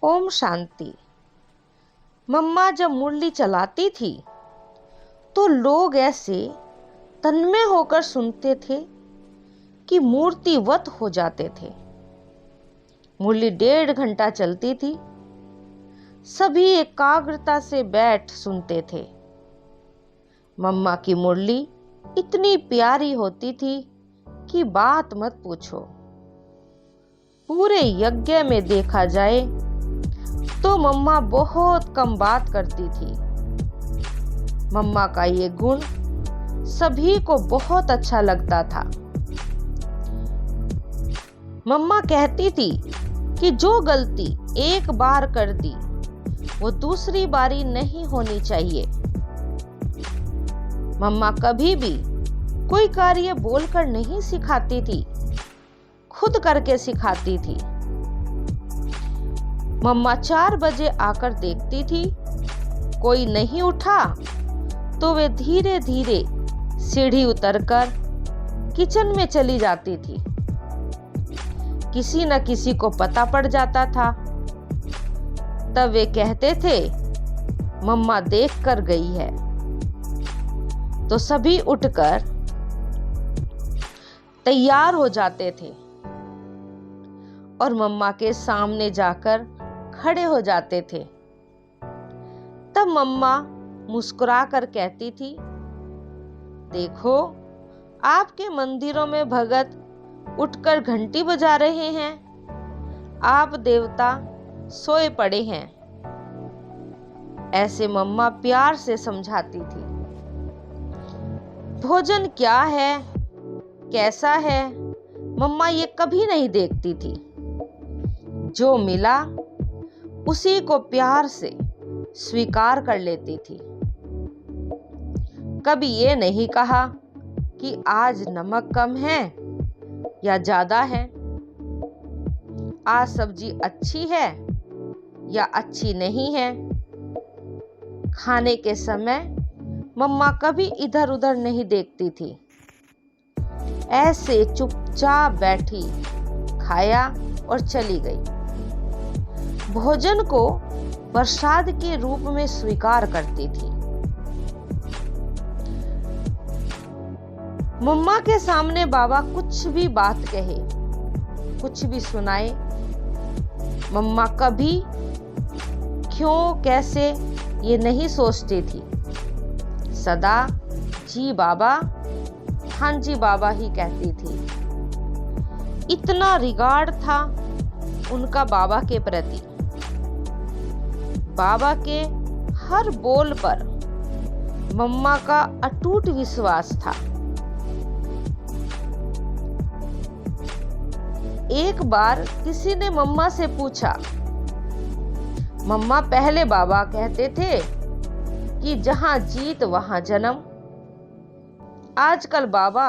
ओम शांति। मम्मा जब मुरली चलाती थी तो लोग ऐसे तन्मय होकर सुनते थे कि मूर्तिवत हो जाते थे। मुरली 1.5 घंटा चलती थी। सभी एकाग्रता से बैठ सुनते थे। मम्मा की मुरली इतनी प्यारी होती थी कि बात मत पूछो। पूरे यज्ञ में देखा जाए तो मम्मा बहुत कम बात करती थी। मम्मा का ये गुण सभी को बहुत अच्छा लगता था। मम्मा कहती थी कि जो गलती एक बार कर दी वो दूसरी बारी नहीं होनी चाहिए। मम्मा कभी भी कोई कार्य बोलकर नहीं सिखाती थी, खुद करके सिखाती थी। मम्मा 4 बजे आकर देखती थी कोई नहीं उठा तो वे धीरे धीरे सीढ़ी उतरकर किचन में चली जाती थी। किसी न किसी को पता पड़ जाता था। तब वे कहते थे मम्मा देख कर गई है। तो सभी उठकर तैयार हो जाते थे और मम्मा के सामने जाकर खड़े हो जाते थे। तब मम्मा मुस्कुराकर कहती थी, देखो आपके मंदिरों में भगत उठकर घंटी बजा रहे हैं, आप देवता सोए पड़े हैं। ऐसे मम्मा प्यार से समझाती थी। भोजन क्या है, कैसा है, मम्मा ये कभी नहीं देखती थी। जो मिला उसी को प्यार से स्वीकार कर लेती थी। कभी ये नहीं कहा कि आज नमक कम है या ज्यादा है, आज सब्जी अच्छी है या अच्छी नहीं है। खाने के समय मम्मा कभी इधर उधर नहीं देखती थी। ऐसे चुपचाप बैठी, खाया और चली गई। भोजन को प्रसाद के रूप में स्वीकार करती थी। मम्मा के सामने बाबा कुछ भी बात कहे, कुछ भी सुनाए, मम्मा कभी क्यों कैसे ये नहीं सोचती थी। सदा जी बाबा, हाँ जी बाबा ही कहती थी। इतना रिगार्ड था उनका बाबा के प्रति। बाबा के हर बोल पर मम्मा का अटूट विश्वास था। एक बार किसी ने मम्मा से पूछा, मम्मा पहले बाबा कहते थे कि जहां जीत वहां जन्म, आजकल बाबा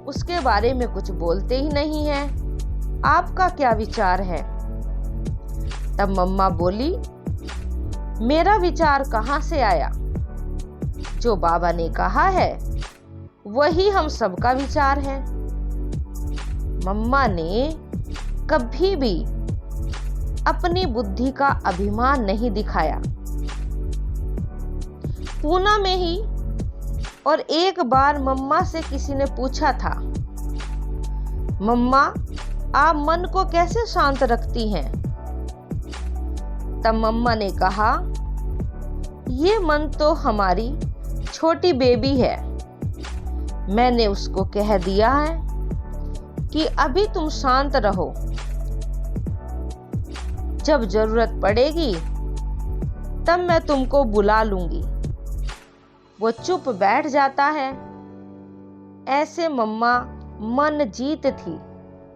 उसके बारे में कुछ बोलते ही नहीं है, आपका क्या विचार है? तब मम्मा बोली, मेरा विचार कहाँ से आया? जो बाबा ने कहा है वही हम सबका विचार है। मम्मा ने कभी भी अपनी बुद्धि का अभिमान नहीं दिखाया। पूना में ही और एक बार मम्मा से किसी ने पूछा था, मम्मा आप मन को कैसे शांत रखती हैं? तब मम्मा ने कहा, ये मन तो हमारी छोटी बेबी है। मैंने उसको कह दिया है कि अभी तुम शांत रहो, जब जरूरत पड़ेगी तब मैं तुमको बुला लूंगी। वो चुप बैठ जाता है। ऐसे मम्मा मन जीत थी।